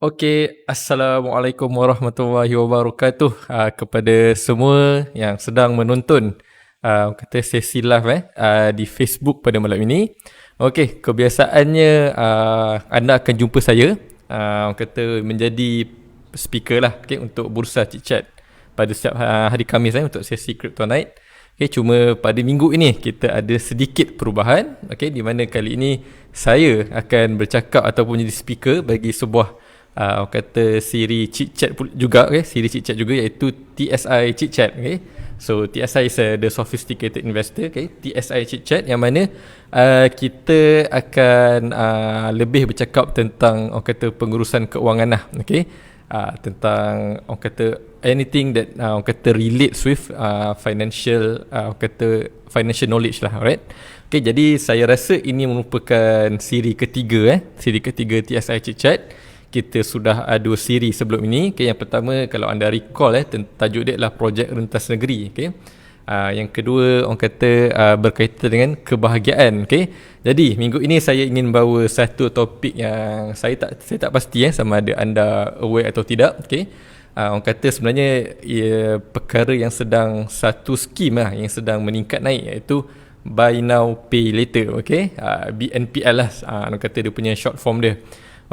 Okey, Assalamualaikum warahmatullahi wabarakatuh kepada semua yang sedang menonton kata sesi live di Facebook pada malam ini. Okey, kebiasaannya anda akan jumpa saya kata menjadi speaker lah untuk Bursa Chit Chat pada setiap hari Khamis untuk sesi Crypto Night. Okey, cuma pada minggu ini kita ada sedikit perubahan. Okey, di mana kali ini saya akan bercakap ataupun jadi speaker bagi sebuah kata siri Chit Chat juga, siri Chit Chat juga, iaitu TSI Chit Chat. So TSI is the sophisticated investor, TSI Chit Chat, yang mana kita akan lebih bercakap tentang kata pengurusan keuangan lah. tentang orang kata anything that orang kata relates with orang kata financial knowledge lah, alright. Okay, jadi saya rasa ini merupakan siri ketiga TSI Chit Chat. Kita sudah ada 2 siri sebelum ini. Okay, yang pertama kalau anda recall tajuk dia adalah projek rentas negeri. Okay. Yang kedua orang kata berkaitan dengan kebahagiaan. Okay. Jadi minggu ini saya ingin bawa satu topik yang saya tak pasti sama ada anda aware atau tidak. Okay. Orang kata sebenarnya perkara yang sedang satu skim yang sedang meningkat naik, iaitu Buy Now Pay Later. Okay. BNPL lah orang kata dia punya short form dia.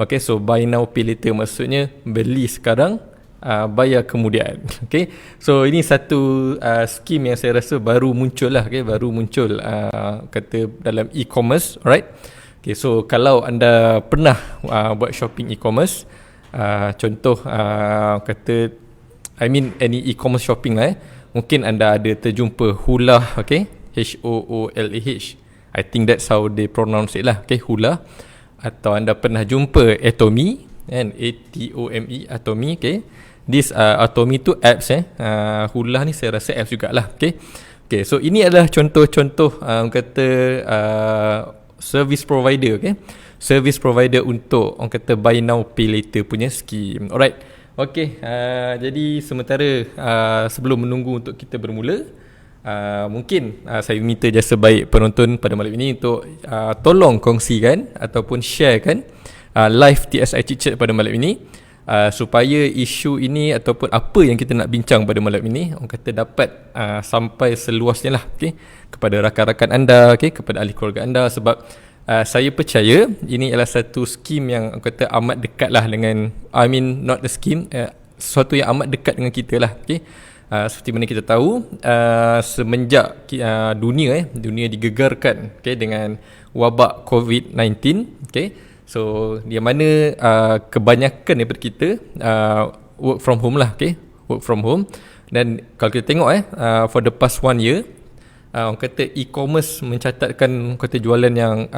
Okay, so buy now pay later maksudnya beli sekarang, bayar kemudian. Okay, so ini satu skim yang saya rasa baru muncul lah. Okay, baru muncul kata dalam e-commerce, alright. Okay, so kalau anda pernah buat shopping e-commerce, contoh kata any e-commerce shopping lah, mungkin anda ada terjumpa Hoolah. Okay, H-O-O-L-A-H, I think that's how they pronounce it lah. Okay, Hoolah. Atau anda pernah jumpa Atomy, kan, A-T-O-M-E, Atomy. Okay, this Atomy tu apps. Hoolah ni saya rasa apps jugalah. Okay, so ini adalah contoh-contoh orang kata service provider. Okay, service provider untuk orang kata buy now pay later punya scheme. Alright. Okay, jadi sementara sebelum menunggu untuk kita bermula, mungkin saya minta jasa baik penonton pada malam ini untuk tolong kongsikan ataupun sharekan live TSI Chit Chat pada malam ini, supaya isu ini ataupun apa yang kita nak bincang pada malam ini orang kata dapat sampai seluasnya lah, okay, kepada rakan-rakan anda, okay, kepada ahli keluarga anda. Sebab saya percaya ini adalah satu skim yang orang kata amat dekat lah dengan, not the scheme, sesuatu yang amat dekat dengan kita lah. Okay, seperti mana kita tahu, semenjak dunia digegarkan, okay, dengan wabak COVID-19, okay, so di mana kebanyakan daripada kita work from home lah, okay, work from home. Dan kalau kita tengok for the past 1 year, orang kata e-commerce mencatatkan kata jualan yang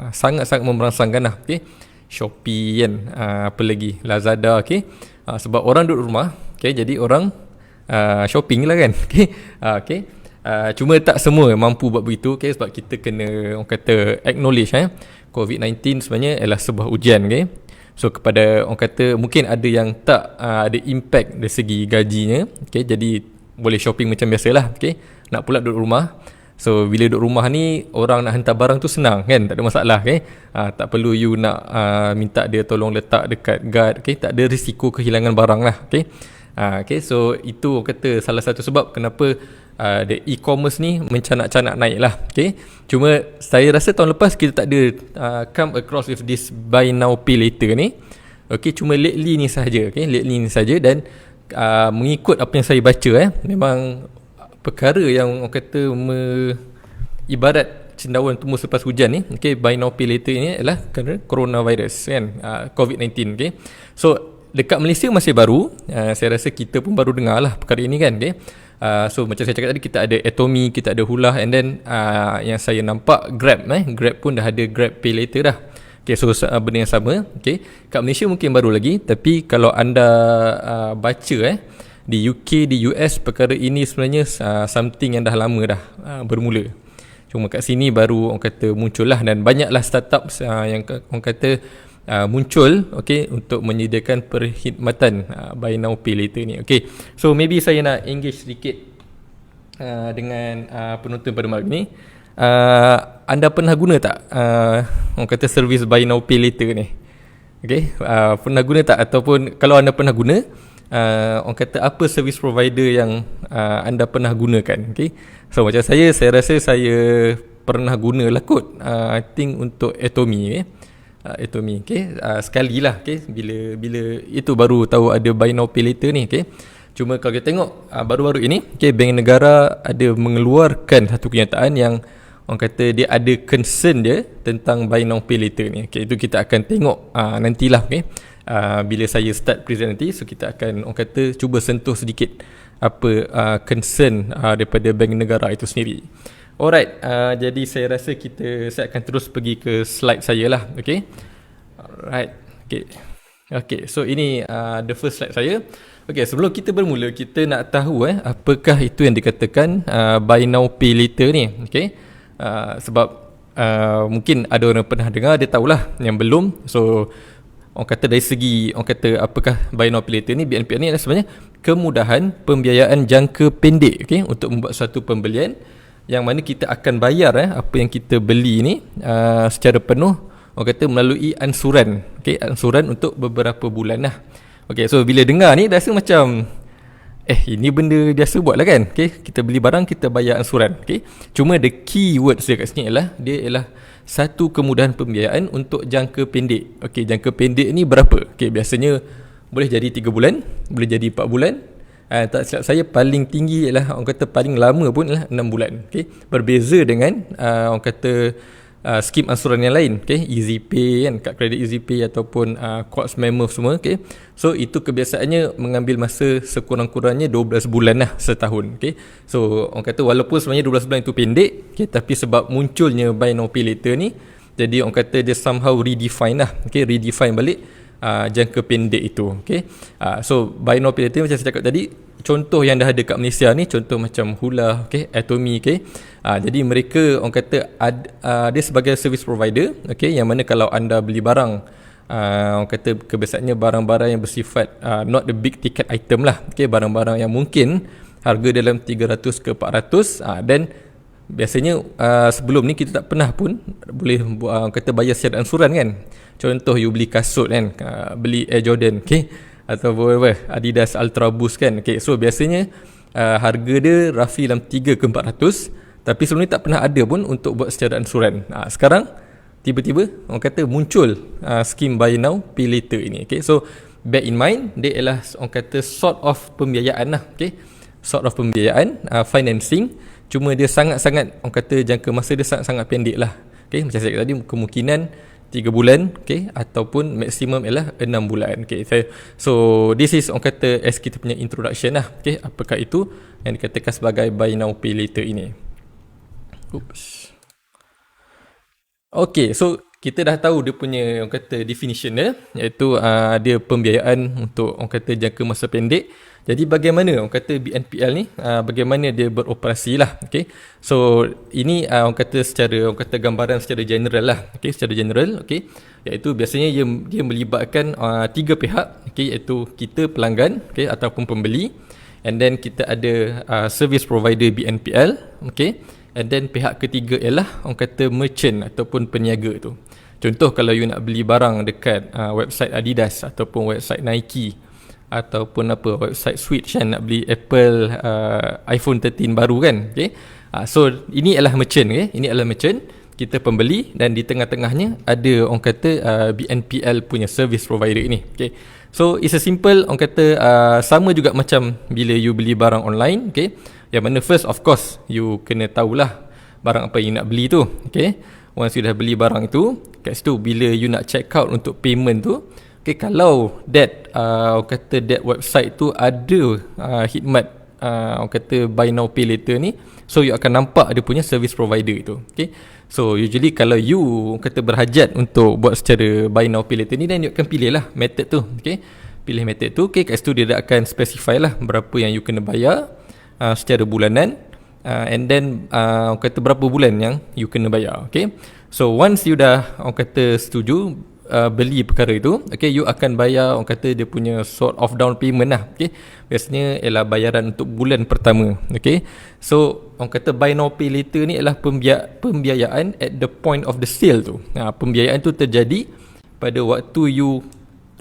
sangat-sangat memberangsangkan lah, okay. Shopee kan, apa lagi, Lazada, okay. Sebab orang duduk rumah, okay, jadi orang shopping lah kan. Okay. Cuma tak semua mampu buat begitu, okay, sebab kita kena orang kata acknowledge COVID-19 sebenarnya adalah sebuah ujian, okay. So kepada orang kata mungkin ada yang tak ada impact dari segi gajinya, okay, jadi boleh shopping macam biasalah, okay. Nak pula duduk rumah, so bila duduk rumah ni orang nak hantar barang tu senang kan, tak ada masalah, okay. Tak perlu you nak minta dia tolong letak dekat guard, okay. Tak ada risiko kehilangan barang lah, okay. Okay, so itu orang kata salah satu sebab kenapa the e-commerce ni mencanak-canak naik lah, okay. Cuma saya rasa tahun lepas kita tak ada come across with this buy now pay later ni, okay. Cuma lately ni sahaja, okay, lately ni sahaja. Dan mengikut apa yang saya baca, memang perkara yang orang kata ibarat cendawan tumbuh selepas hujan ni, okay, buy now pay later ni adalah kerana coronavirus kan, COVID-19, okay. So dekat Malaysia masih baru, saya rasa kita pun baru dengar lah perkara ini kan, okay. So macam saya cakap tadi, kita ada Atomy, kita ada Hoolah, and then yang saya nampak Grab, Grab pun dah ada Grab Pay Later dah, okay. So benda yang sama, okay. Kat Malaysia mungkin baru lagi, tapi kalau anda baca di UK, di US, perkara ini sebenarnya something yang dah lama dah bermula. Cuma kat sini baru orang kata muncul lah, dan banyaklah startup yang orang kata muncul, okay, untuk menyediakan perkhidmatan buy now pay later ni, okay. So maybe saya nak engage sedikit dengan penonton pada malam ni. Anda pernah guna tak orang kata servis buy now pay later ni, okay. Pernah guna tak? Ataupun kalau anda pernah guna, orang kata apa service provider yang anda pernah gunakan, okay. So macam saya rasa saya pernah guna lah kot, I think untuk Atomy, okay. Atomy, okay. Sekali lah, okay. Bila itu baru tahu ada buy now pay later ni, okay. Cuma kalau kita tengok baru-baru ini, okay, Bank Negara ada mengeluarkan satu kenyataan yang orang kata dia ada concern dia tentang buy now pay later ni, okay. Itu kita akan tengok nantilah, okay. Bila saya start present nanti, so kita akan orang kata cuba sentuh sedikit apa concern daripada Bank Negara itu sendiri. Alright, jadi saya rasa saya akan terus pergi ke slide saya lah, okay. Alright, okay. Okay, so ini the first slide saya. Okay, sebelum kita bermula, kita nak tahu apakah itu yang dikatakan buy now pay later ni. Okay, sebab mungkin ada orang pernah dengar, dia tahulah, yang belum. So orang kata dari segi, orang kata apakah buy now pay later ni, BNPL ni adalah sebenarnya kemudahan pembiayaan jangka pendek, okay, untuk membuat suatu pembelian yang mana kita akan bayar apa yang kita beli ni secara penuh, orang kata melalui ansuran. Okay, ansuran untuk beberapa bulan lah. Okay, so bila dengar ni rasa macam ini benda biasa buat lah kan. Okay, kita beli barang, kita bayar ansuran. Okay, cuma the key words dia kat sini ialah, dia ialah satu kemudahan pembiayaan untuk jangka pendek. Okay, jangka pendek ni berapa? Okay, biasanya boleh jadi 3 bulan, boleh jadi 4 bulan. Tak silap saya, paling tinggi ialah, orang kata paling lama pun ialah 6 bulan. Okay, berbeza dengan orang kata skim ansuran yang lain, okay, EasyPay kan, kad kredit EasyPay ataupun Quartz Mammoth semua, okay. So itu kebiasaannya mengambil masa sekurang-kurangnya 12 bulan lah, setahun, okay. So orang kata walaupun sebenarnya 12 bulan itu pendek, okay, tapi sebab munculnya buy now pay later ni, jadi orang kata dia somehow redefine lah, okay, redefine balik jangka pendek itu, okay. So buy now pay later macam saya cakap tadi, contoh yang dah ada kat Malaysia ni, contoh macam Hula, okay, Atomy, okay. Jadi mereka, orang kata dia sebagai service provider, okay, yang mana kalau anda beli barang, orang kata kebiasaannya barang-barang yang bersifat not the big ticket item lah, okay, barang-barang yang mungkin harga dalam 300 ke 400, dan biasanya sebelum ni kita tak pernah pun boleh kata bayar secara ansuran kan. Contoh you beli kasut kan, beli Air Jordan, okay, atau Adidas Ultra Boost kan, okay. So biasanya harga dia roughly dalam 3 ke 400, tapi sebelum ni tak pernah ada pun untuk buat secara ansuran. Sekarang tiba-tiba orang kata muncul skim buy now pay later ini, okay. So bear in mind, dia ialah orang kata sort of pembiayaan lah, okay, sort of pembiayaan, financing. Cuma dia sangat-sangat, orang kata jangka masa dia sangat-sangat pendek lah, okay. Macam saya kata tadi, kemungkinan 3 bulan, okay, ataupun maksimum ialah 6 bulan, okay. So this is, orang kata, as kita punya introduction lah, okay, apakah itu yang dikatakan sebagai buy now pay later ini. Oops. Okay, so kita dah tahu dia punya, orang kata, definition dia, iaitu dia pembiayaan untuk, orang kata, jangka masa pendek. Jadi bagaimana, orang kata, BNPL ni, bagaimana dia beroperasi lah, okay. So ini orang kata secara, orang kata, gambaran secara general lah, okay, secara general, okay, iaitu biasanya dia melibatkan 3 pihak, okay, iaitu kita pelanggan, okay, ataupun pembeli, and then kita ada service provider BNPL, okay, and then pihak ketiga ialah, orang kata, merchant ataupun peniaga tu. Contoh kalau you nak beli barang dekat website Adidas ataupun website Nike ataupun website Switch kan, nak beli Apple iPhone 13 baru kan, okay. So ini adalah merchant, okay? Ini adalah merchant, kita pembeli, dan di tengah-tengahnya ada, orang kata, BNPL punya service provider ini, okay. So it's a simple, orang kata, sama juga macam bila you beli barang online, okay. Yang mana first, of course, you kena tahulah barang apa yang nak beli tu, okay. Once you dah beli barang itu, kat situ bila you nak check out untuk payment tu, okay, kalau orang kata that website tu ada khidmat orang kata buy now pay later ni, so you akan nampak dia punya service provider itu, okay. So usually kalau you, orang kata, berhajat untuk buat secara buy now pay later ni, dan you akan pilih lah method tu, okay. Pilih method tu, okay. Kat situ dia akan specify lah berapa yang you kena bayar secara bulanan, and then orang kata berapa bulan yang you kena bayar, okay. So once you dah, orang kata, setuju beli perkara itu, okay, you akan bayar, orang kata, dia punya sort of down payment lah, okay. Biasanya ialah bayaran untuk bulan pertama, okay. So orang kata buy now pay later ni ialah pembiayaan at the point of the sale tu. Pembiayaan tu terjadi pada waktu you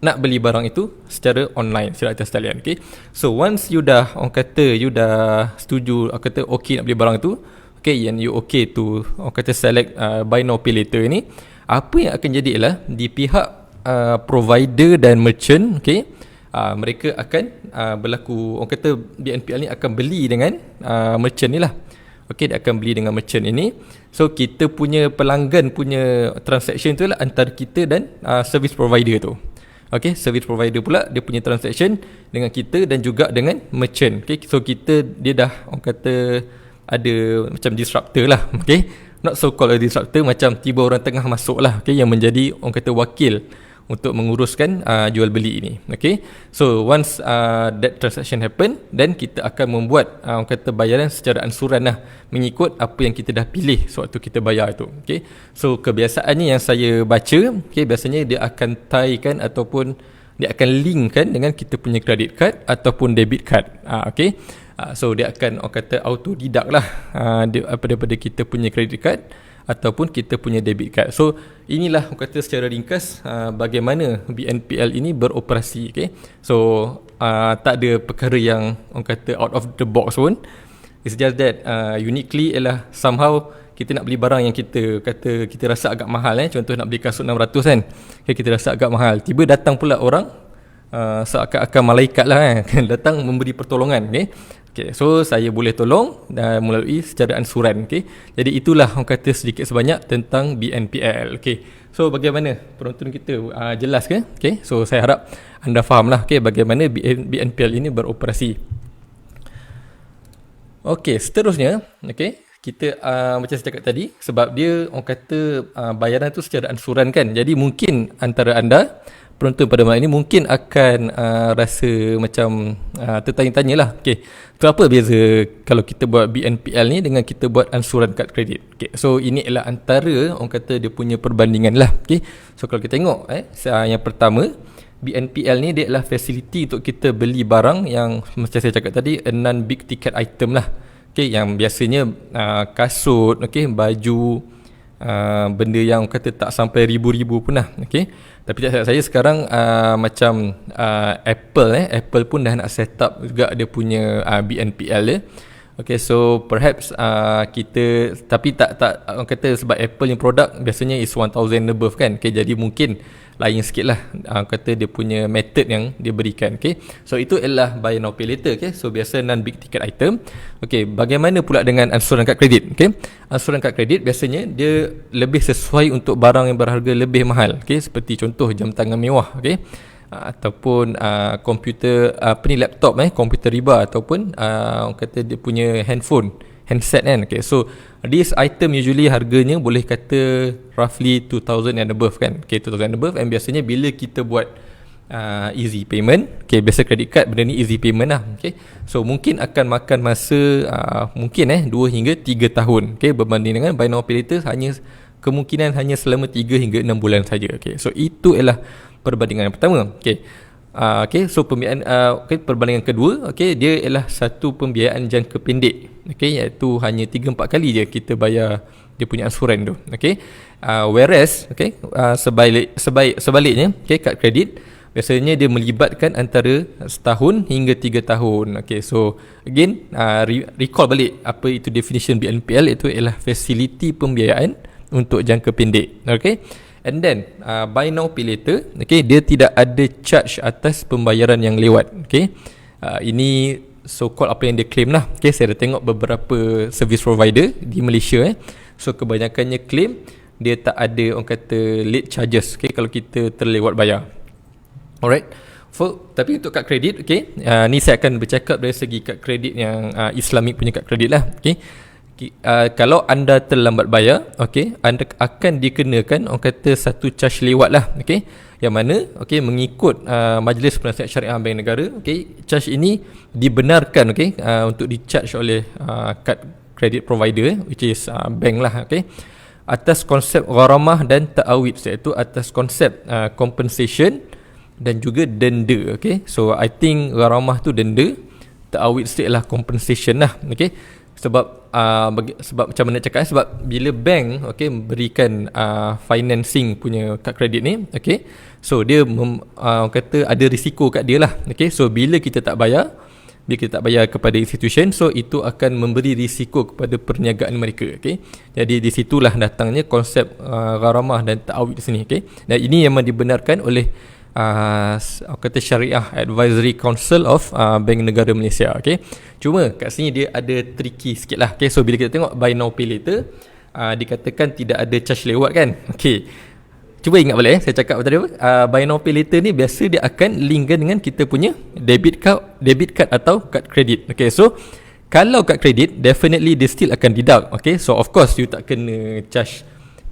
nak beli barang itu secara online, secara atas talian, okay. So once you dah, orang kata, you dah setuju, orang kata, okay nak beli barang itu, okay, and you okay to, orang kata, select buy now pay later ni, apa yang akan jadi ialah di pihak provider dan merchant, okay, mereka akan berlaku, orang kata, BNPL ni akan beli dengan merchant ni lah, okay, dia akan beli dengan merchant ini. So kita punya pelanggan punya transaction tu lah antara kita dan service provider tu, okay. Service provider pula dia punya transaction dengan kita dan juga dengan merchant, okay. So dia dah, orang kata, ada macam disruptor lah, okay. Not so called a disruptor, macam tiba orang tengah masuk lah, okay, yang menjadi, orang kata, wakil untuk menguruskan jual beli ini. Okay, so once that transaction happen, then kita akan membuat orang kata bayaran secara ansuran lah, mengikut apa yang kita dah pilih sewaktu kita bayar tu. Okay, so kebiasaannya yang saya baca, okay, biasanya dia akan tie-kan ataupun dia akan linkkan dengan kita punya credit card ataupun debit card. Okay, so dia akan orang kata auto deduct lah daripada kita punya credit card ataupun kita punya debit card. So inilah orang kata secara ringkas bagaimana BNPL ini beroperasi. Okay, so tak ada perkara yang orang kata out of the box pun. It's just that uniquely ialah somehow kita nak beli barang yang kita kata kita rasa agak mahal, contoh nak beli kasut 600 kan, okay, kita rasa agak mahal, tiba datang pula orang seakan-akan malaikat lah kan, datang memberi pertolongan. Okay, so saya boleh tolong melalui secara ansuran. Okay, jadi itulah orang kata sedikit sebanyak tentang BNPL. Okay, so bagaimana penonton kita, jelas ke? Okay, so saya harap anda faham lah, okay, bagaimana BNPL ini beroperasi. Okay, seterusnya, okay, kita macam saya cakap tadi, sebab dia orang kata bayaran tu secara ansuran kan, jadi mungkin antara anda penonton pada malam ini mungkin akan rasa macam tertanya-tanya lah, okay, tu apa beza kalau kita buat BNPL ni dengan kita buat ansuran kad kredit. Okay, so ini adalah antara orang kata dia punya perbandingan lah. Okay, so kalau kita tengok yang pertama, BNPL ni dia adalah fasiliti untuk kita beli barang yang macam saya cakap tadi, non big ticket item lah. Okay, yang biasanya kasut, okay, baju, benda yang kata tak sampai ribu-ribu pun lah. Okay, tapi tak salah saya sekarang macam Apple pun dah nak set up juga dia punya BNPL dia. Okay, so perhaps kita, tapi tak orang kata sebab Apple yang produk biasanya is 1000 above kan. Okay, jadi mungkin lain sikit lah kata dia punya method yang dia berikan. Okay, so itu adalah buy now pay later. Okay, so biasa non big ticket item. Okay, bagaimana pula dengan ansuran kad kredit? Okay, ansuran kad kredit biasanya dia lebih sesuai untuk barang yang berharga lebih mahal. Okay, seperti contoh jam tangan mewah. Okay, ataupun komputer laptop, komputer riba, ataupun orang kata dia punya handset kan. Okay, so this item usually harganya boleh kata roughly 2000 and above kan. Okay, 2000 and above, and biasanya bila kita buat easy payment, okay, biasa credit card benda ni easy payment lah. Okay, so mungkin akan makan masa mungkin 2 hingga 3 tahun. Okay, berbanding dengan buy now pay later kemungkinan hanya selama 3 hingga 6 bulan saja. Okay, so itu ialah perbandingan yang pertama. Okay, okay, so perbandingan kedua, okay, dia ialah satu pembiayaan jangka pendek. Okay, iaitu hanya 3-4 kali je kita bayar dia punya ansuran tu. Okay, whereas okay, sebaliknya, okay, kad kredit biasanya dia melibatkan antara setahun hingga 3 tahun. Okay, so again recall balik apa itu definition BNPL, itu ialah fasiliti pembiayaan untuk jangka pendek. Okay, and then buy now pay later, okay, dia tidak ada charge atas pembayaran yang lewat. Okay, ini so called apa yang dia claim lah. Okay, saya dah tengok beberapa service provider di Malaysia, so kebanyakannya claim dia tak ada orang kata late charges, okay, kalau kita terlewat bayar. Alright, tapi untuk kad kredit, okay, ni saya akan bercakap dari segi kad kredit yang Islamic punya kad kredit lah. Okay, kalau anda terlambat bayar, okay, anda akan dikenakan orang kata satu charge lewat lah. Okay, yang mana, okay, mengikut Majlis Penasihat Syariah Bank Negara, okay, charge ini dibenarkan, okay, untuk di-charge oleh kad credit provider, which is bank lah. Okay, atas konsep gharamah dan ta'awid, iaitu atas konsep compensation dan juga denda. Okay, so I think gharamah tu denda, ta'awid lah compensation lah. Okay, sebab macam mana cakap, sebab bila bank, okay, berikan financing punya kad kredit ni, okay, so dia kata ada risiko kat dia lah. Okay, so bila kita tak bayar kepada institution, so itu akan memberi risiko kepada perniagaan mereka. Okay, jadi di situlah datangnya konsep gharamah dan ta'awid di sini. Okay, dan ini memang dibenarkan oleh kata Syariah Advisory Council of Bank Negara Malaysia. Okay, cuma kat sini dia ada tricky sikit lah. Okay, so bila kita tengok buy now pay later, dikatakan tidak ada charge lewat kan. Okay, cuba ingat balik saya cakap tadi apa, buy now pay later ni biasa dia akan linkkan dengan kita punya debit card atau kad kredit. Okay, so kalau kad kredit definitely dia still akan deduct. Okay, so of course you tak kena charge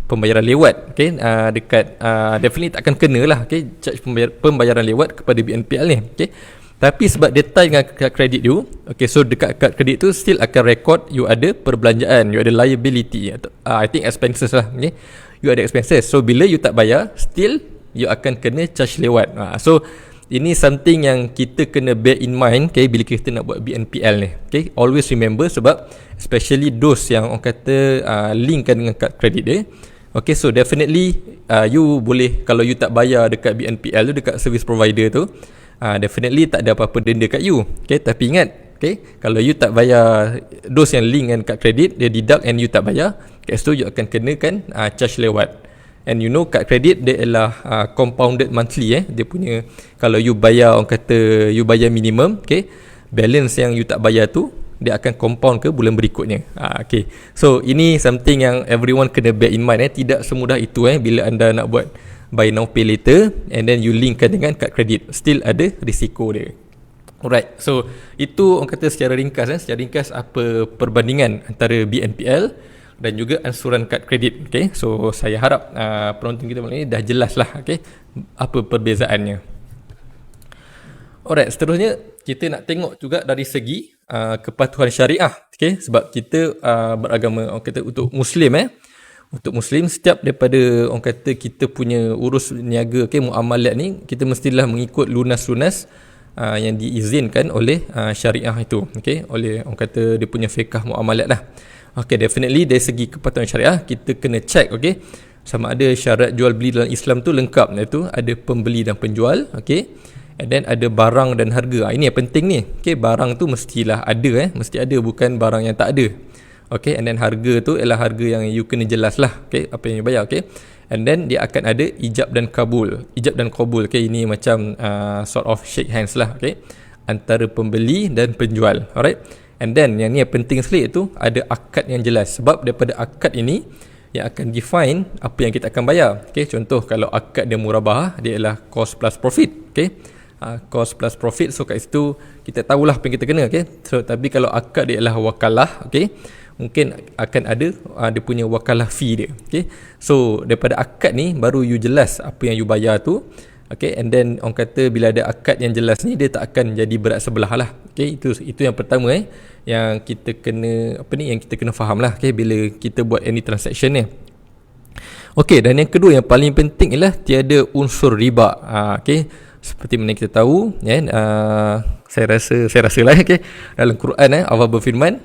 pembayaran lewat, okay, dekat definitely takkan kena lah, okay, charge pembayaran lewat kepada BNPL ni, okay. Tapi sebab dia tie dengan kad kredit you, okay, so dekat kad kredit tu still akan record you ada perbelanjaan, you ada liability, I think expenses lah, okay. You ada expenses, so bila you tak bayar, still you akan kena charge lewat. So ini something yang kita kena bear in mind, okay, bila kita nak buat BNPL ni, okay. Always remember, sebab especially those yang orang kata linkkan dengan kad kredit dia, okay, so definitely you boleh, kalau you tak bayar dekat BNPL tu, dekat service provider tu, definitely tak ada apa-apa denda kat you, okay. Tapi ingat, okay, kalau you tak bayar, those yang link dengan kad kredit, dia deduct and you tak bayar, okay, so you akan kenakan charge lewat. And you know, kad kredit dia ialah compounded monthly, dia punya, kalau you bayar, orang kata you bayar minimum, okay, balance yang you tak bayar tu dia akan compound ke bulan berikutnya. Okay, so ini something yang everyone kena bear in mind, tidak semudah itu bila anda nak buat buy now pay later and then you linkkan dengan kad kredit, still ada risiko dia. Alright, so itu orang kata secara ringkas, secara ringkas apa perbandingan antara BNPL dan juga ansuran kad kredit. Okay, so saya harap penonton kita malam ini dah jelas lah, okay, apa perbezaannya. Alright, seterusnya kita nak tengok juga dari segi kepatuhan syariah, okay, sebab kita beragama, orang kata untuk Muslim, untuk Muslim, setiap daripada orang kata kita punya urus niaga, okay, muamalat ni, kita mestilah mengikut lunas-lunas yang diizinkan oleh syariah itu, okay, oleh orang kata dia punya fiqh muamalat lah. Okay, definitely dari segi kepatuhan syariah kita kena check, okay, sama ada syarat jual beli dalam Islam tu lengkap, iaitu ada pembeli dan penjual, okay, and then ada barang dan harga. Ini yang penting ni, okay, barang tu mestilah ada, mesti ada, bukan barang yang tak ada. Okay, and then harga tu ialah harga yang you kena jelas lah, okay, apa yang you bayar, okay. And then dia akan ada ijab dan kabul. Ijab dan kabul, okay, ini macam sort of shake hands lah, okay, antara pembeli dan penjual. Alright, and then yang ni yang penting sekali itu ada akad yang jelas, sebab daripada akad ini yang akan define apa yang kita akan bayar. Okay, contoh kalau akad dia murabahah, dia ialah cost plus profit, okay, cost plus profit, so kat situ kita tahulah apa yang kita kena, okay. So tapi kalau akad dia ialah wakalah, okay, mungkin akan ada dia punya wakalah fee dia, okay. So daripada akad ni baru you jelas apa yang you bayar tu, okay. And then orang kata bila ada akad yang jelas ni, dia tak akan jadi berat sebelah lah, okay. Itu yang pertama yang kita kena yang kita kena faham lah, okay, bila kita buat any transaction ni. Okay, dan yang kedua yang paling penting ialah tiada unsur riba, okay. Seperti mana kita tahu, saya rasa lah, okay, dalam Quran Allah berfirman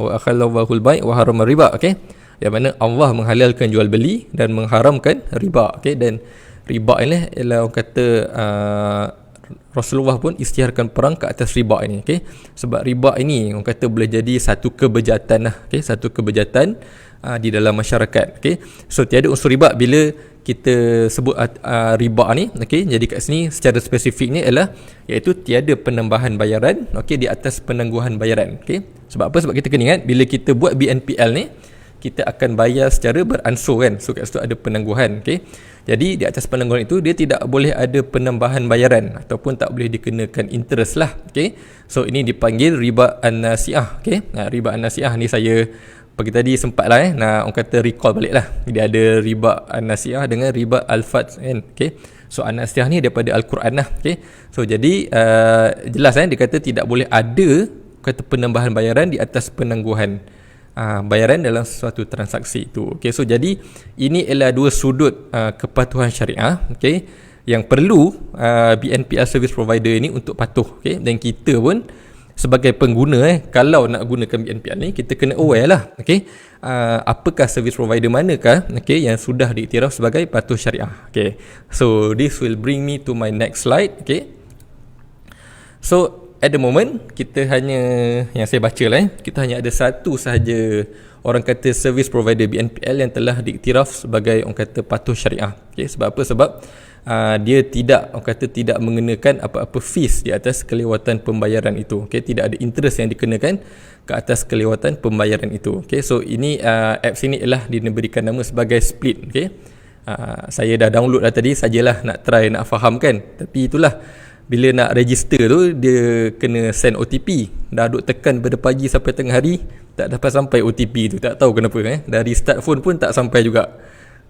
wa akhallahu al-bai' wa harama riba, okay, yang mana Allah menghalalkan jual beli dan mengharamkan riba, okay. Dan riba ini ialah orang kata Rasulullah pun isytiharkan perang ke atas riba ini, okay. Sebab riba ini orang kata boleh jadi satu kebejatan lah, okay, satu kebejatan di dalam masyarakat, okay. So tiada unsur riba bila kita sebut riba ni, okay. Jadi kat sini secara spesifik ni ialah iaitu tiada penambahan bayaran, okay, di atas penangguhan bayaran, okay. Sebab apa? Sebab kita kena ingat bila kita buat BNPL ni, kita akan bayar secara beransur, kan. So kat situ ada penangguhan, okay. Jadi di atas penangguhan itu dia tidak boleh ada penambahan bayaran ataupun tak boleh dikenakan interest lah, okay. So ini dipanggil riba an-nasi'ah, okay. Riba an-nasi'ah ni saya pagi tadi sempat lah nak orang kata recall balik lah. Dia ada riba an-nasi'ah dengan riba al-fadl, kan, okay. So an-nasi'ah ni daripada Al-Quran lah, okay. So jadi jelas dia kata tidak boleh ada kata penambahan bayaran di atas penangguhan bayaran dalam suatu transaksi itu, okay. So jadi ini ialah dua sudut kepatuhan syariah, okay, yang perlu BNPL service provider ini untuk patuh, okay. Dan kita pun sebagai pengguna, kalau nak gunakan BNPL ni, kita kena aware lah, okay, apakah service provider manakah, okay, yang sudah diiktiraf sebagai patuh syariah, okay. So this will bring me to my next slide, okay. So at the moment kita hanya, yang saya baca lah, kita hanya ada satu sahaja orang kata service provider BNPL yang telah diiktiraf sebagai orang kata patuh syariah, okay. Sebab apa? Sebab dia tidak, orang kata tidak mengenakan apa-apa fees di atas kelewatan pembayaran itu, okay. Tidak ada interest yang dikenakan ke atas kelewatan pembayaran itu, okay. So ini apps ini ialah diberikan nama sebagai Split, okay. Saya dah download dah tadi, sajalah nak try nak fahamkan. Tapi itulah, bila nak register tu dia kena send OTP. Dah duk tekan pada pagi sampai tengah hari tak dapat sampai OTP tu, tak tahu kenapa, dari start phone pun tak sampai juga.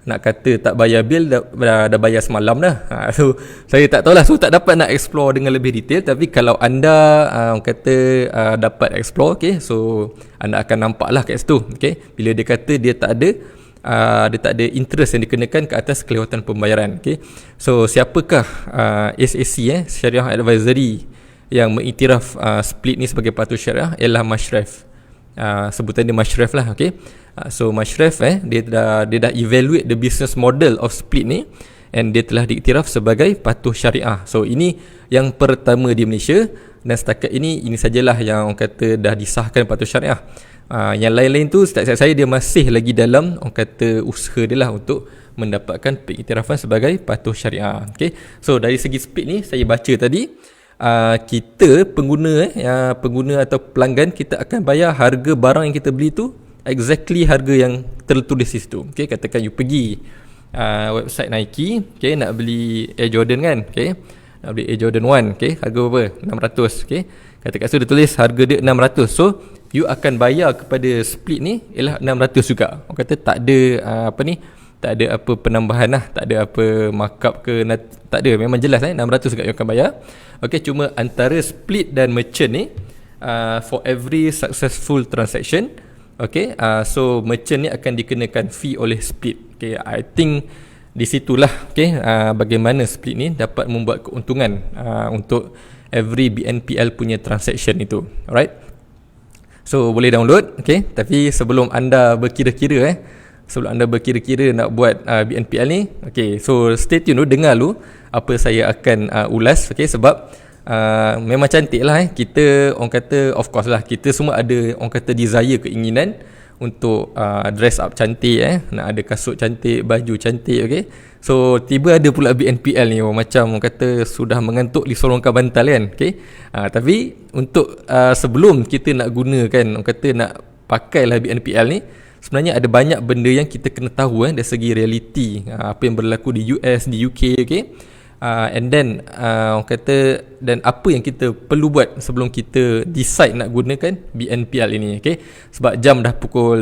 nak kata tak bayar bil dah bayar semalam dah. So saya tak tahulah, so tak dapat nak explore dengan lebih detail. Tapi kalau anda dapat explore, okay, so anda akan nampak lah kat situ, okay, bila dia kata dia tak ada interest yang dikenakan ke atas kelewatan pembayaran. Okay, so siapakah SAC Syariah Advisory yang mengiktiraf split ni sebagai patuh syariah? Ialah Mashraf. Sebutan dia Mashraf lah, okay. So Mashraf dia dah evaluate the business model of split ni, and dia telah diiktiraf sebagai patuh syariah. So ini yang pertama di Malaysia, dan setakat ini sajalah yang orang kata dah disahkan patuh syariah. Yang lain-lain tu setakat saya dia masih lagi dalam orang kata usaha dia lah untuk mendapatkan pengiktirafan sebagai patuh syariah. Okay, so dari segi split ni saya baca tadi, kita pengguna atau pelanggan, kita akan bayar harga barang yang kita beli tu exactly harga yang tertulis di situ. Okay, katakan you pergi website Nike, okay, nak beli Air Jordan kan, okay, nak beli Air Jordan 1, okay, harga berapa? 600, okay, katakan situ dia tulis harga dia 600. So you akan bayar kepada split ni ialah 600 juga. Orang kata tak ada tak ada apa penambahan lah, tak ada apa markup ke, tak ada, memang jelas 600 juga you akan bayar. Okay, cuma antara split dan merchant ni, for every successful transaction, okay, so merchant ni akan dikenakan fee oleh split. Okay, I think di situlah, okay, bagaimana split ni dapat membuat keuntungan untuk every BNPL punya transaction itu. Alright, so boleh download, okay. Tapi sebelum anda berkira-kira nak buat BNPL ni, okay, so stay tune dulu, dengar dulu apa saya akan ulas, okay, sebab memang cantik lah kita, orang kata, of course lah, kita semua ada orang kata desire, keinginan untuk dress up cantik, nak ada kasut cantik, baju cantik, okay. So tiba ada pula BNPL ni, macam orang kata sudah mengantuk disorongkan bantal kan, okay. Tapi untuk sebelum kita nak gunakan, orang kata nak pakailah BNPL ni, sebenarnya ada banyak benda yang kita kena tahu dari segi realiti, apa yang berlaku di US, di UK, okay. And then orang kata, dan apa yang kita perlu buat sebelum kita decide nak gunakan BNPL ini, okay. Sebab jam dah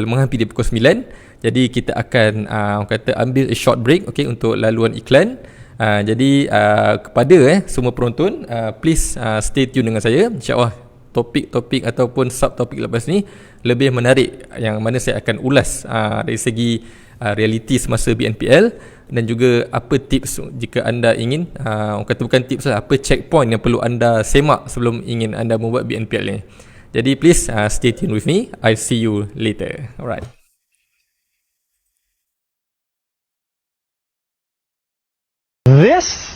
menghampiri pukul 9, jadi kita akan orang kata ambil a short break, okay, untuk laluan iklan. Jadi kepada semua penonton, please stay tune dengan saya. InsyaAllah topik-topik ataupun subtopik lepas ni lebih menarik, yang mana saya akan ulas dari segi realiti semasa BNPL, dan juga apa tips jika anda ingin, orang kata bukan tips lah, apa checkpoint yang perlu anda semak sebelum ingin anda membuat BNPL ni. Jadi please stay tuned with me. I'll see you later. Alright. This.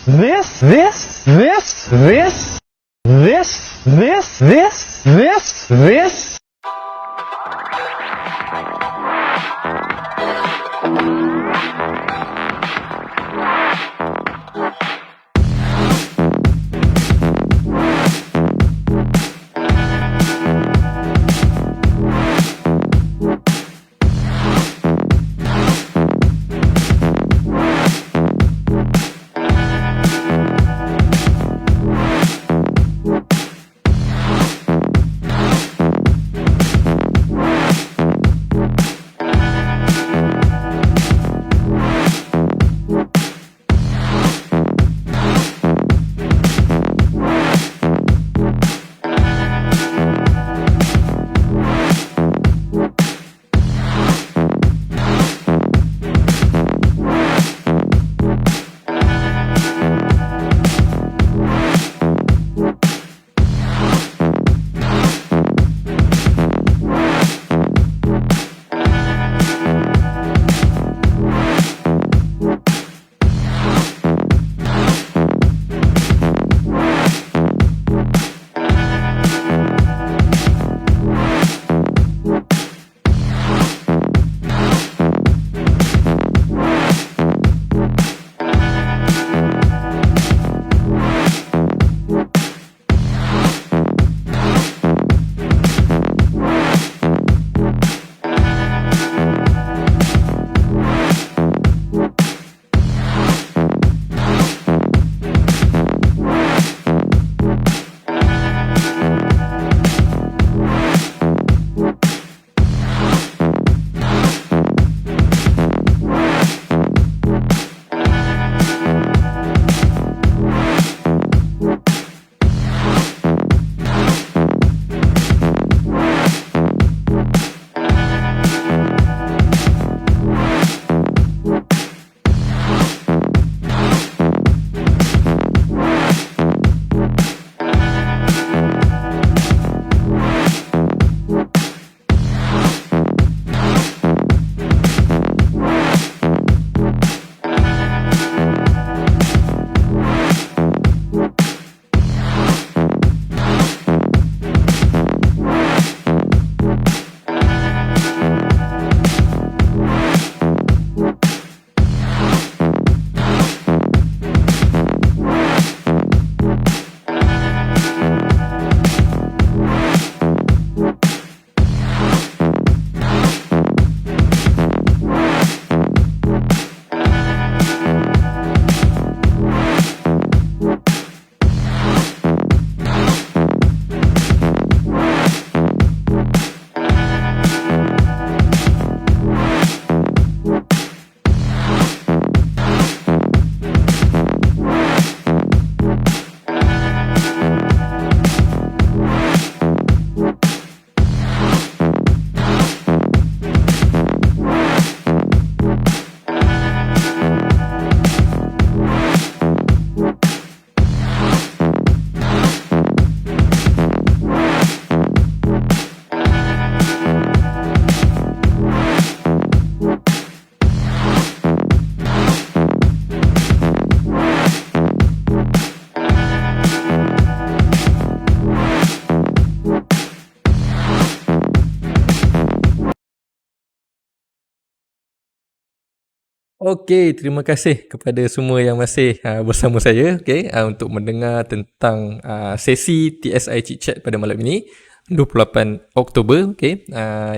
Okey, terima kasih kepada semua yang masih bersama saya untuk mendengar tentang sesi TSI Chit Chat pada malam ini 28 Oktober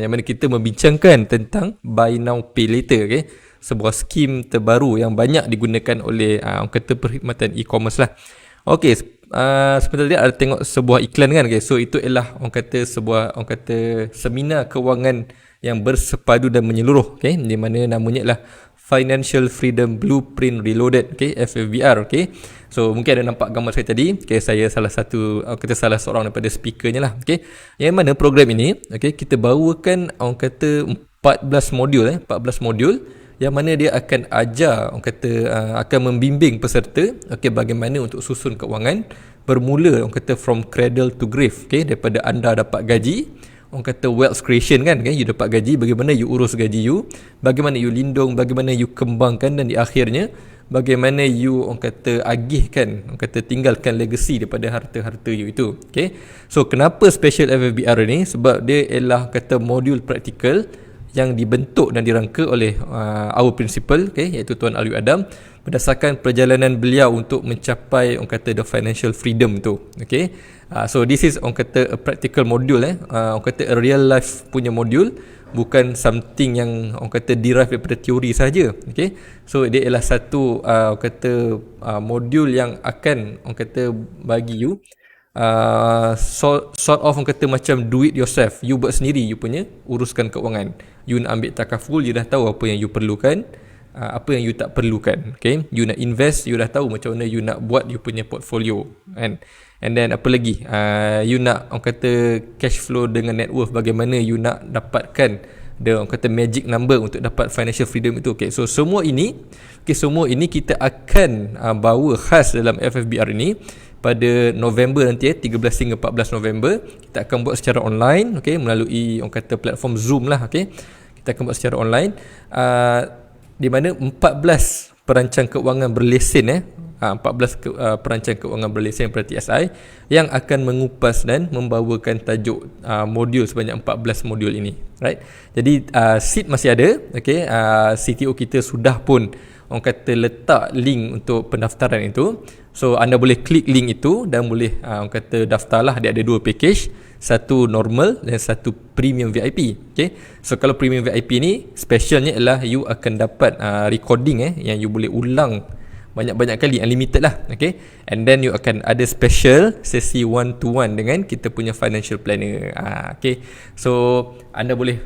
yang mana kita membincangkan tentang Buy Now Pay Later sebuah skim terbaru yang banyak digunakan oleh orang kata perkhidmatan e-commerce lah. Okey, sebentar tadi ada tengok sebuah iklan kan, so itu ialah orang kata sebuah seminar kewangan yang bersepadu dan menyeluruh di mana namanya ialah Financial Freedom Blueprint Reloaded, FFBR. So mungkin ada nampak gambar saya tadi. Saya salah seorang daripada speakernya lah. Yang mana program ini kita bawakan orang kata 14 modul yang mana dia akan ajar akan membimbing peserta bagaimana untuk susun kewangan bermula from cradle to grave, daripada anda dapat gaji, orang kata wealth creation you dapat gaji, bagaimana you urus gaji you, bagaimana you lindung, bagaimana you kembangkan, dan di akhirnya bagaimana you agihkan, tinggalkan legacy daripada harta-harta you itu. So kenapa special FFBR ni? Sebab dia ialah modul praktikal yang dibentuk dan dirangka oleh our principal iaitu Tuan Alwi Adam berdasarkan perjalanan beliau untuk mencapai the financial freedom tu. So this is a practical module a real life punya module, bukan something yang derive daripada teori saja. So dia ialah satu modul yang akan bagi you sort of macam do it yourself. You buat sendiri you punya uruskan keuangan. You nak ambil takaful, you dah tahu apa yang you perlukan, apa yang you tak perlukan. You nak invest, you dah tahu macam mana you nak buat you punya portfolio kan. And then apa lagi, you nak cash flow dengan net worth, bagaimana you nak dapatkan the magic number untuk dapat financial freedom itu. So semua ini kita akan bawa khas dalam FFBR ini pada November nanti 13 hingga 14 November. Kita akan buat secara online melalui platform Zoom lah. Kita akan buat secara online di mana 14 perancang keuangan berlesen 14 perancang keuangan berlesen pada TSI yang akan mengupas dan membawakan tajuk modul sebanyak 14 modul ini, right? Jadi seat masih ada. CTO kita sudah pun letak link untuk pendaftaran itu. So anda boleh klik link itu dan boleh daftarlah. Dia ada dua package, satu normal dan satu premium VIP. So kalau premium VIP ni specialnya ialah you akan dapat recording yang you boleh ulang banyak-banyak kali, unlimited lah. And then you akan ada special sesi one to one dengan kita punya financial planner. So anda boleh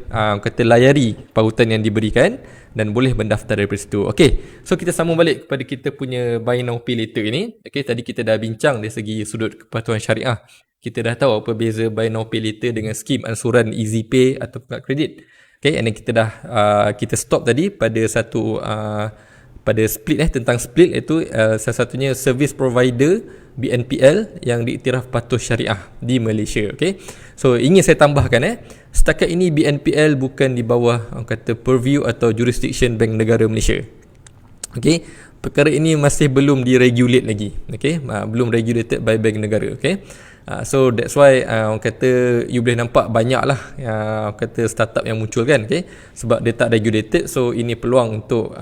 layari pautan yang diberikan dan boleh mendaftar dari situ. So kita sambung balik kepada kita punya buy now pay later ini. Tadi kita dah bincang dari segi sudut kepatuhan syariah. Kita dah tahu apa beza buy now pay later dengan skim ansuran easy pay atau kad kredit. And then kita dah kita stop tadi pada satu pada split tentang split, iaitu salah satunya service provider BNPL yang diiktiraf patuh syariah di Malaysia. So ingin saya tambahkan setakat ini BNPL bukan di bawah purview atau jurisdiction Bank Negara Malaysia. Perkara ini masih belum diregulate lagi. Belum regulated by Bank Negara. So that's why you boleh nampak banyak lah startup yang muncul kan. Sebab dia tak regulated. So ini peluang untuk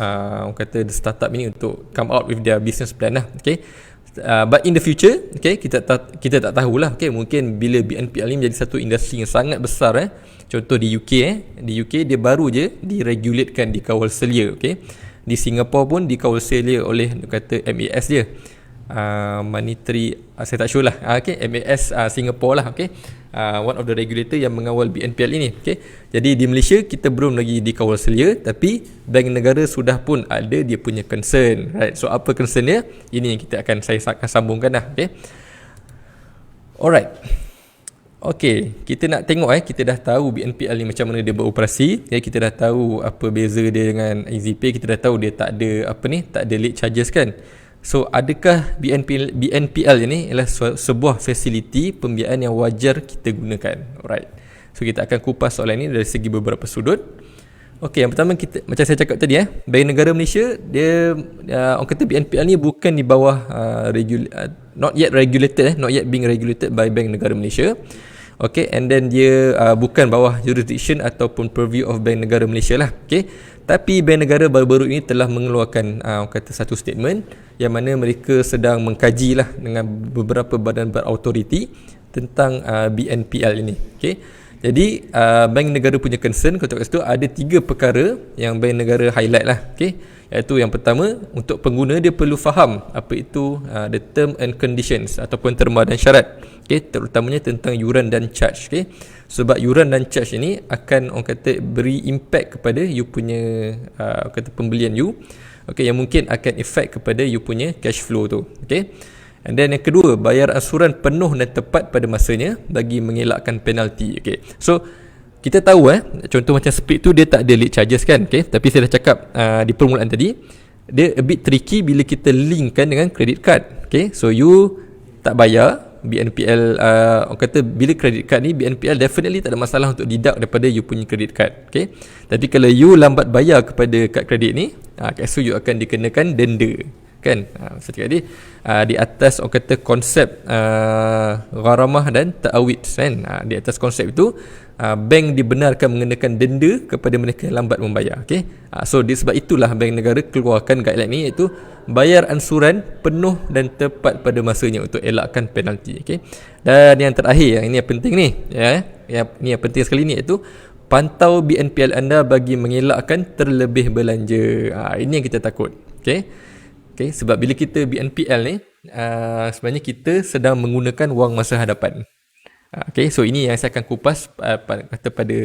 startup ini untuk come out with their business plan lah. But in the future kita tak tahulah. Mungkin bila BNPL ni menjadi satu industri yang sangat besar. Contoh di UK di UK dia baru je diregulatekan, dikawal selia. Di Singapore pun dikawal selia oleh MAS dia, Monetary, saya tak sure lah. MAS Singapore lah. One of the regulator yang mengawal BNPL ini. Jadi di Malaysia kita belum lagi dikawal selia, tapi Bank Negara sudah pun ada dia punya concern, right? So apa concern dia? Ini yang saya akan sambungkan lah. Alright. Kita nak tengok kita dah tahu BNPL ni macam mana dia beroperasi. Kita dah tahu apa beza dia dengan EasyPay. Kita dah tahu dia tak ada late charges kan. So adakah BNPL ini ialah sebuah fasiliti pembiayaan yang wajar kita gunakan? Alright. So kita akan kupas soalan ini dari segi beberapa sudut. Yang pertama, macam saya cakap tadi Bank Negara Malaysia dia orang kata BNPL ni bukan di bawah not yet being regulated by Bank Negara Malaysia. And then dia bukan bawah jurisdiction ataupun purview of Bank Negara Malaysia lah. Tapi Bank Negara baru-baru ini telah mengeluarkan kata satu statement yang mana mereka sedang mengkaji lah dengan beberapa badan berautoriti tentang BNPL ini. Okay. Jadi Bank Negara punya concern kat situ ada 3 perkara yang Bank Negara highlight lah. Okay. Iaitu yang pertama, untuk pengguna dia perlu faham apa itu the term and conditions ataupun terma dan syarat. Okay, terutamanya tentang yuran dan charge. Okay. Sebab yuran dan charge ini akan orang kata beri impact kepada you punya kata pembelian you. Okay, yang mungkin akan efek kepada you punya cash flow tu. Okay. And then yang kedua, bayar ansuran penuh dan tepat pada masanya bagi mengelakkan penalti. Okay. So kita tahu contoh macam split tu dia tak ada late charges kan. Okay. Tapi saya dah cakap di permulaan tadi, dia a bit tricky bila kita linkkan dengan credit card. Okay. So you tak bayar BNPL, orang kata bila credit card ni, BNPL definitely tak ada masalah untuk deduct daripada you punya credit card. Okay. Tapi kalau you lambat bayar kepada kad kredit ni, so you akan dikenakan denda kan. Seperti tadi di atas orang kata konsep gharamah dan ta'awid kan. Di atas konsep itu bank dibenarkan mengenakan denda kepada mereka yang lambat membayar. Okay. So sebab itulah Bank Negara keluarkan guideline ni, iaitu bayar ansuran penuh dan tepat pada masanya untuk elakkan penalti. Okay. Dan yang terakhir, yang ini yang penting ni, yang penting sekali ni, iaitu pantau BNPL anda bagi mengelakkan terlebih belanja. Ini yang kita takut. Okay. Okay, sebab bila kita BNPL ni, sebenarnya kita sedang menggunakan wang masa hadapan. Okay, so ini yang saya akan kupas kata pada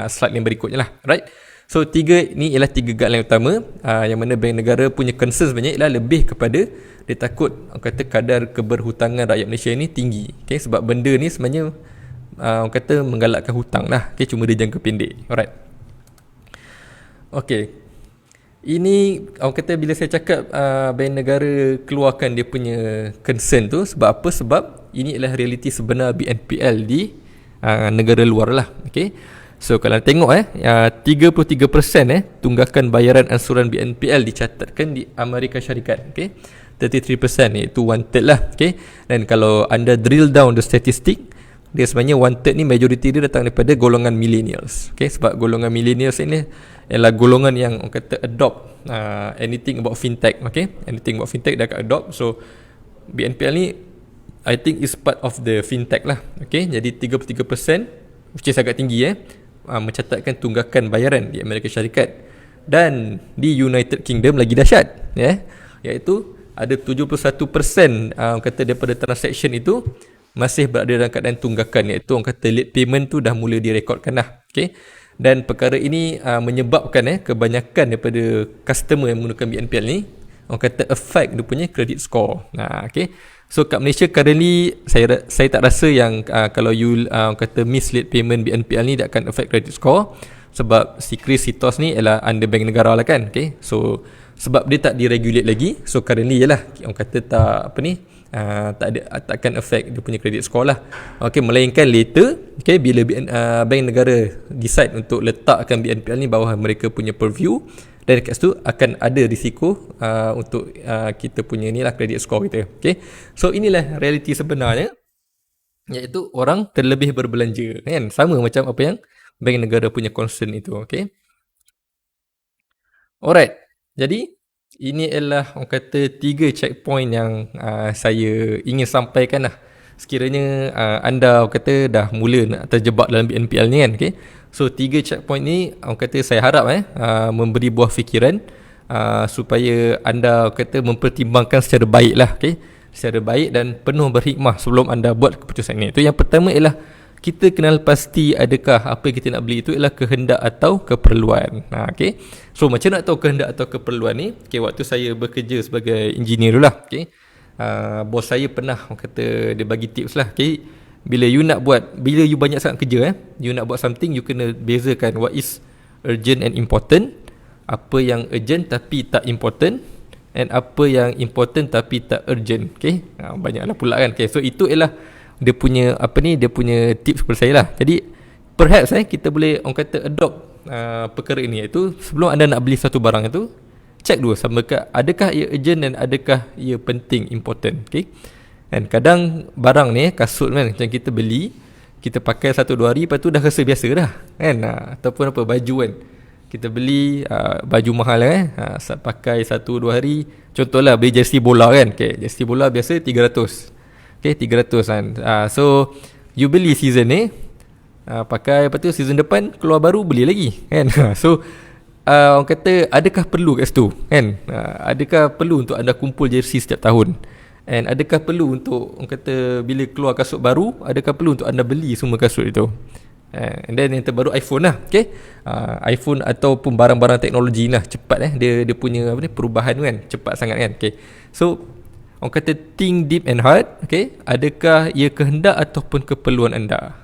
slide yang berikutnya lah. Right. So ni ialah 3 guideline utama yang mana Bank Negara punya concern sebenarnya ialah lebih kepada dia takut kata kadar keberhutangan rakyat Malaysia ni tinggi. Okay, sebab benda ni sebenarnya orang kata menggalakkan hutang lah. Okay, cuma dia jangka pendek. Alright. Okay. Ini orang kata bila saya cakap Bank Negara keluarkan dia punya concern tu, sebab apa? Sebab ini adalah realiti sebenar BNPL di negara luar lah. Okay. So kalau tengok 33% tunggakan bayaran ansuran BNPL dicatatkan di Amerika Syarikat. Okay. 33% iaitu 1/3 lah. Okay. Dan kalau anda drill down the statistic, dia sebenarnya 1/3 ni majoriti dia datang daripada golongan millennials. Okay. Sebab golongan millennials ini ialah golongan yang orang kata adopt anything about fintech. Okay. Anything about fintech dia akan adopt. So BNPL ni I think is part of the fintech lah. Okay. Jadi 33% which is agak tinggi mencatatkan tunggakan bayaran di Amerika Syarikat. Dan di United Kingdom lagi dahsyat, iaitu ada 71% kata daripada transaction itu masih berada dalam keadaan tunggakan, iaitu orang kata late payment tu dah mula direkodkan lah. Okay. Dan perkara ini menyebabkan kebanyakan daripada customer yang menggunakan BNPL ni orang kata affect dia punya credit score. Okay. So kat Malaysia currently saya tak rasa yang kalau you kata miss late payment BNPL ni dia akan affect credit score, sebab CRIS ni ialah under Bank Negara lah kan. Okay. So sebab dia tak diregulate lagi, so currently ialah orang kata tak akan affect dia punya credit score lah. Okay, melainkan later, okay, bila Bank Negara decide untuk letakkan BNPL ni bawah mereka punya purview, dan kat situ akan ada risiko untuk kita punya ni lah credit score kita. Okay, so inilah realiti sebenarnya, iaitu orang terlebih berbelanja kan, sama macam apa yang Bank Negara punya concern itu. Okay. Alright, jadi ini adalah orang kata 3 checkpoint yang saya ingin sampaikan lah. Sekiranya anda orang kata dah mula nak terjebak dalam BNPL ni kan. Okay? So 3 checkpoint ni orang kata saya harap memberi buah fikiran supaya anda orang kata mempertimbangkan secara baik lah. Okay? Secara baik dan penuh berhikmah sebelum anda buat keputusan ni. Itu yang pertama ialah kita kenal pasti adakah apa yang kita nak beli itu ialah kehendak atau keperluan. Okay. So macam nak tahu kehendak atau keperluan ni? Okay, waktu saya bekerja sebagai engineer dulu lah. Okay. Bos saya pernah kata dia bagi tips lah. Okay. Bila you banyak sangat kerja, you nak buat something, you kena bezakan what is urgent and important, apa yang urgent tapi tak important, and apa yang important tapi tak urgent. Okay. Banyaklah pula kan. Okay. So itu ialah dia punya tips kepada saya lah. Jadi perhaps kita boleh orang kata adopt perkara ini, iaitu sebelum anda nak beli satu barang itu, check dulu adakah ia urgent dan adakah ia penting, important. Okay. Dan kadang barang ni kasut kan, macam kita beli, kita pakai 1-2 hari, lepas tu dah rasa biasa dah kan, ataupun baju kan, kita beli baju mahal pakai 1-2 hari. Contohlah beli jersey bola kan. Okay, jersey bola biasa 300. Okay, 300 kan. So you beli season ni, pakai, lepas tu season depan keluar baru beli lagi kan. So orang kata adakah perlu kat situ kan? Adakah perlu untuk anda kumpul jersey setiap tahun? And adakah perlu untuk orang kata bila keluar kasut baru, adakah perlu untuk anda beli semua kasut itu? And then yang terbaru iPhone lah. Okay, iPhone ataupun barang-barang teknologi lah, cepat dia punya apa ni, perubahan kan cepat sangat kan. Okay, so orang kata think deep and hard. Okay, adakah ia kehendak ataupun keperluan anda?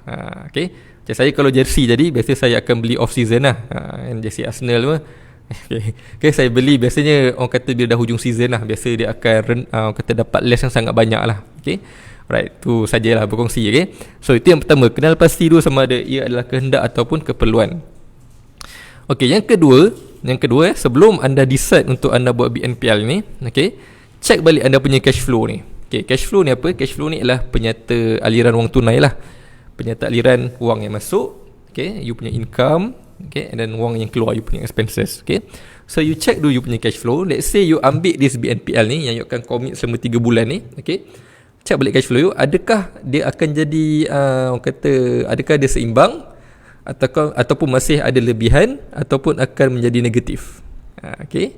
Okay, macam saya kalau jersey jadi biasa saya akan beli off season lah. Jersey Arsenal tu. Okay, saya beli biasanya orang kata bila dah hujung season lah, biasa dia akan orang kata dapat less yang sangat banyak lah. Okay, right, tu sajalah berkongsi. Okay, so itu yang pertama, kenal pasti dulu sama ada ia adalah kehendak ataupun keperluan. Okay, yang kedua sebelum anda decide untuk anda buat BNPL ni, okay, check balik anda punya cash flow ni. Okay, cash flow ni apa? Cash flow ni adalah penyata aliran wang tunai lah, penyata aliran wang yang masuk, okay, you punya income, okay, and then wang yang keluar, you punya expenses. Okay, so you check dulu you punya cash flow. Let's say you ambil this BNPL ni yang you akan commit selama 3 bulan ni. Okay, check balik cash flow you, adakah dia akan jadi orang kata adakah dia seimbang ataupun masih ada lebihan ataupun akan menjadi negatif. Okay,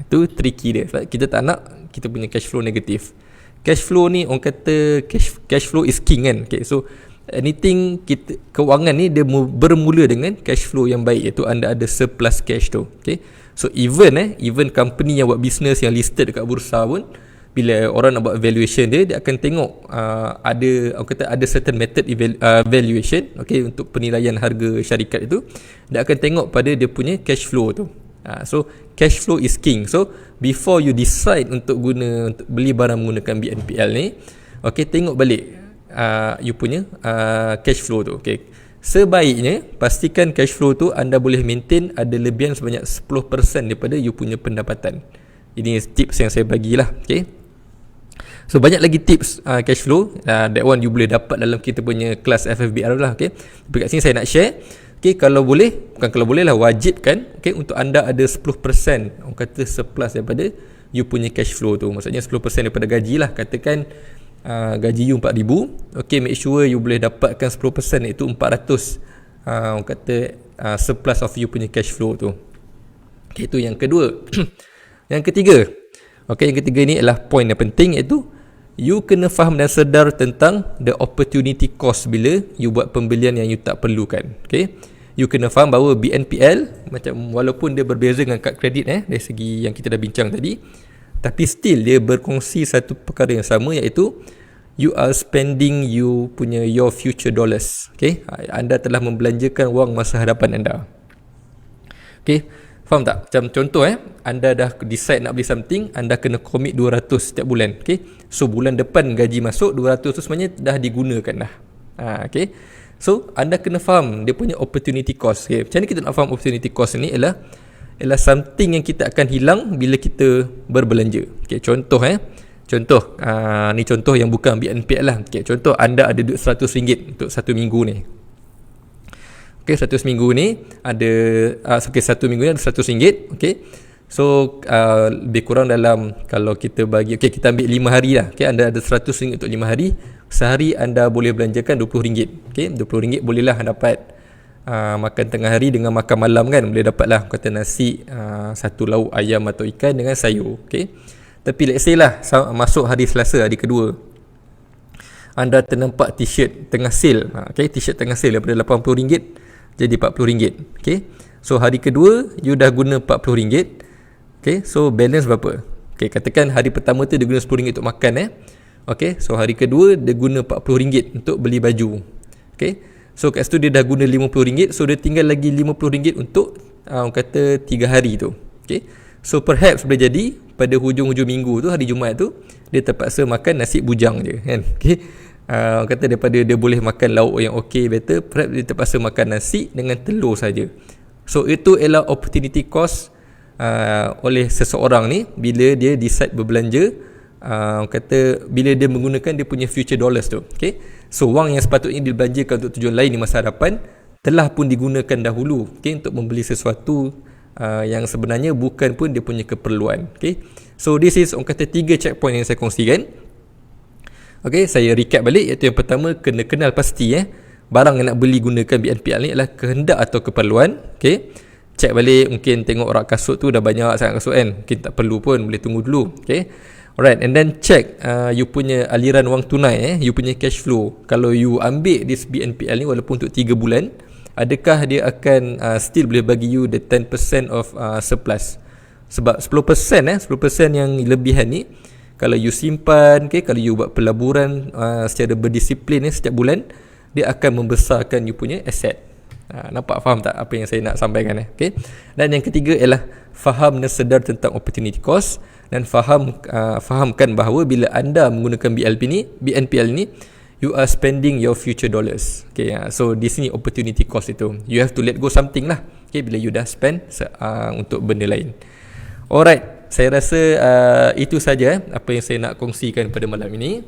itu tricky dia. Kita tak nak kita punya cash flow negatif. Cash flow ni orang kata cash flow is king kan. Okay, so anything kewangan ni dia bermula dengan cash flow yang baik, iaitu anda ada surplus cash tu. Okay, so even company yang buat business yang listed dekat bursa pun, bila orang nak buat valuation dia akan tengok ada certain method valuation, okay, untuk penilaian harga syarikat itu. Dia akan tengok pada dia punya cash flow tu. So cash flow is king. So before you decide untuk beli barang menggunakan BNPL ni, okay, tengok balik you punya cash flow tu. Okay, sebaiknya pastikan cash flow tu anda boleh maintain ada lebihan sebanyak 10% daripada you punya pendapatan. Ini tips yang saya bagilah. Okay, so banyak lagi tips cash flow, that one you boleh dapat dalam kita punya kelas FFBR lah. Okay, tapi kat sini saya nak share. Okay, kalau boleh, bukan kalau boleh lah, wajibkan, okay, untuk anda ada 10% orang kata surplus daripada you punya cash flow tu. Maksudnya 10% daripada gaji lah. Katakan gaji you 4,000, okay, make sure you boleh dapatkan 10%, iaitu 400 orang kata surplus of you punya cash flow tu. Okay, itu yang kedua. Yang ketiga, okay, yang ketiga ni adalah point yang penting, iaitu you kena faham dan sedar tentang the opportunity cost bila you buat pembelian yang you tak perlukan. Okay, you kena faham bahawa BNPL macam walaupun dia berbeza dengan kad kredit dari segi yang kita dah bincang tadi, tapi still dia berkongsi satu perkara yang sama, iaitu you are spending your future dollars. Okay, anda telah membelanjakan wang masa hadapan anda. Okay, faham tak? Macam contoh anda dah decide nak beli something, anda kena commit 200 setiap bulan. Okay, so bulan depan gaji masuk 200 tu sebenarnya dah digunakan dah. Okay, so anda kena faham dia punya opportunity cost. Okay, macam mana kita nak faham opportunity cost ni? Ialah something yang kita akan hilang bila kita berbelanja. Okay, contoh ni contoh yang bukan BNPL lah. Okay, contoh anda ada duit RM100 untuk 1 minggu ni. Okay, 100 minggu ni ada satu minggu ni ada RM100. Okay, so lebih kurang dalam, kalau kita bagi, okay, kita ambil 5 hari lah. Okay, anda ada RM100 untuk 5 hari. Sehari anda boleh belanjakan RM20. Okay, RM20 bolehlah dapat makan tengah hari dengan makan malam kan. Boleh dapat lah kata nasi, satu lauk ayam atau ikan dengan sayur. Okay, tapi let's say lah masuk hari Selasa, hari kedua, anda ternampak t-shirt tengah sale. Okay, t-shirt tengah sale daripada RM80 jadi RM40. Okay, so hari kedua you dah guna RM40. Okay, so balance berapa? Okay, katakan hari pertama tu dia guna RM10 untuk makan. Okay, so hari kedua dia guna RM40 untuk beli baju. Okay, so kat situ dia dah guna RM50, so dia tinggal lagi RM50 untuk orang kata 3 hari tu. Okay, so perhaps boleh jadi pada hujung-hujung minggu tu, hari Jumaat tu, dia terpaksa makan nasi bujang je kan. Okay, orang kata daripada dia boleh makan lauk yang okay, better, perhaps dia terpaksa makan nasi dengan telur saja. So itu ialah opportunity cost oleh seseorang ni bila dia decide berbelanja, kata bila dia menggunakan dia punya future dollars tu. Okay, so wang yang sepatutnya dibelanjakan untuk tujuan lain di masa hadapan, telah pun digunakan dahulu, okay, untuk membeli sesuatu yang sebenarnya bukan pun dia punya keperluan. Okay. So this is orang kata 3 checkpoint yang saya kongsikan. Okay, saya recap balik, iaitu yang pertama, kena kenal pasti barang yang nak beli gunakan BNPL ni adalah kehendak atau keperluan. Okay, check balik, mungkin tengok rak kasut tu dah banyak sangat kasut kan, mungkin tak perlu pun, boleh tunggu dulu. Okay, alright, and then check you punya aliran wang tunai, you punya cash flow. Kalau you ambil this BNPL ni walaupun untuk 3 bulan, adakah dia akan still boleh bagi you the 10% of surplus. Sebab 10% 10% yang lebihan ni, kalau you simpan, okay, kalau you buat pelaburan secara berdisiplin setiap bulan, dia akan membesarkan you punya aset. Nampak, faham tak apa yang saya nak sampaikan? Okay. Dan yang ketiga ialah faham dan sedar tentang opportunity cost, dan fahamkan bahawa bila anda menggunakan BNPL ni, you are spending your future dollars. Okay, so di sini opportunity cost itu, you have to let go something lah. Okay, bila you dah spend untuk benda lain. Alright, saya rasa itu saja apa yang saya nak kongsikan pada malam ini.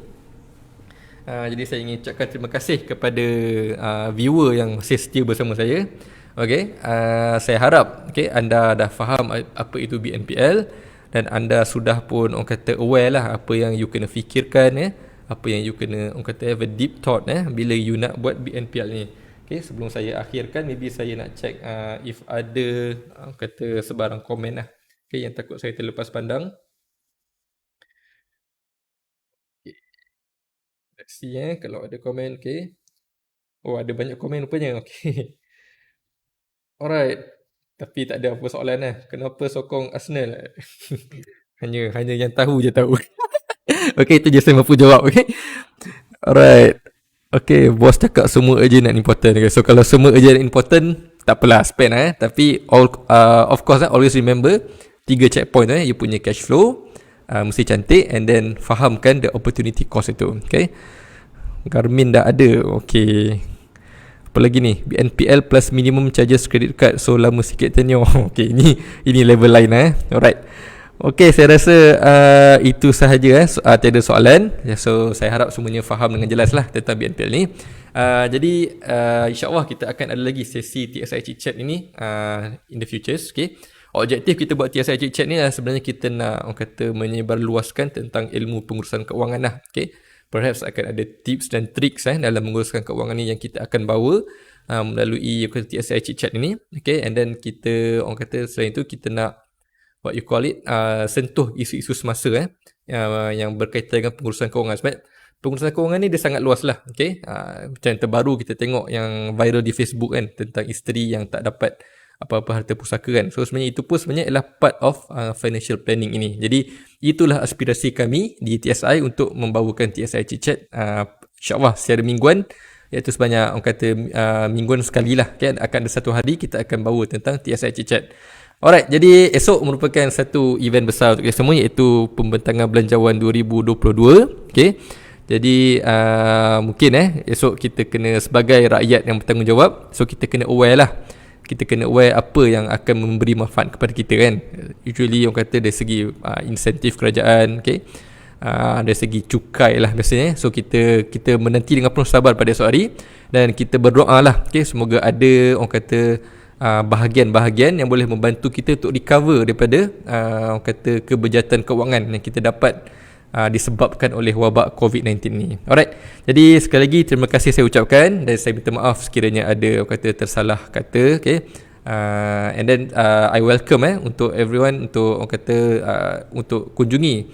Jadi saya ingin ucapkan terima kasih kepada viewer yang masih setia bersama saya. Okay, saya harap anda dah faham apa itu BNPL, dan anda sudah pun orang kata aware lah apa yang you kena fikirkan, apa yang you kena orang kata have a deep thought bila you nak buat BNPL ni. Okay, sebelum saya akhirkan, maybe saya nak check if ada orang kata sebarang komen lah, okay, yang takut saya terlepas pandang. Let's see kalau ada komen. Okay, oh ada banyak komen rupanya. Okay. Alright, tapi tak ada apa soalan kenapa sokong Arsenal? hanya yang tahu je tahu. Okay, itu je saya mampu jawab. Okay, alright. Okay, bos cakap semua urgent and important. Okay, so kalau semua urgent and important, tak apalah spend tapi of course always remember 3 checkpoint you punya cash flow mesti cantik, and then fahamkan the opportunity cost itu. Okay, Garmin dah ada. Okay, apa lagi ni? BNPL plus minimum charges credit card, so lama sikit tenure. Okay, ini level lain alright. Okay, saya rasa itu sahaja tiada soalan. So saya harap semuanya faham dengan jelas lah tentang BNPL ni. Jadi insyaAllah kita akan ada lagi sesi TSI Chit Chat ini in the futures. Okay, objektif kita buat TSI Chit Chat ni sebenarnya kita nak orang kata menyebarluaskan tentang ilmu pengurusan keuangan lah. Okay, perhaps akan ada tips dan tricks dalam menguruskan keuangan ni yang kita akan bawa melalui TSI Chit Chat ini. Okay, and then kita orang kata selain itu kita nak what you call it sentuh isu-isu semasa yang berkaitan dengan pengurusan keuangan. Sebab pengurusan keuangan ni dia sangat luas lah. Okay, macam yang terbaru kita tengok yang viral di Facebook tentang isteri yang tak dapat apa-apa harta pusaka So sebenarnya itu pun sebenarnya adalah part of financial planning ini. Jadi itulah aspirasi kami di TSI untuk membawakan TSI Chit Chat insyaAllah secara mingguan, iaitu sebanyak orang kata mingguan sekali lah. Akan ada satu hari kita akan bawa tentang TSI Chit Chat. Alright, jadi esok merupakan satu event besar untuk kita semua, iaitu pembentangan belanjawan 2022. Okay, jadi mungkin esok kita kena sebagai rakyat yang bertanggungjawab, so kita kena aware lah. Kita kena aware apa yang akan memberi manfaat kepada kita Usually orang kata dari segi insentif kerajaan, okay, dari segi cukai lah biasanya. So kita menanti dengan penuh sabar pada esok hari, dan kita berdoa lah, okay, semoga ada orang kata bahagian-bahagian yang boleh membantu kita untuk recover daripada orang kata kebejatan keuangan yang kita dapat disebabkan oleh wabak COVID-19 ni. Alright, jadi sekali lagi terima kasih saya ucapkan, dan saya minta maaf sekiranya ada orang kata tersalah kata. Okay, and then I welcome untuk everyone untuk orang kata untuk kunjungi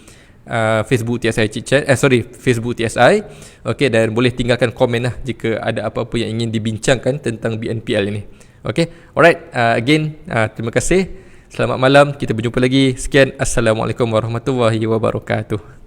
Facebook TSI Chit Chat, Facebook TSI. Okay, dan boleh tinggalkan komen lah jika ada apa-apa yang ingin dibincangkan tentang BNPL ini. Okay, alright, again terima kasih. Selamat malam, kita berjumpa lagi. Sekian, Assalamualaikum warahmatullahi wabarakatuh.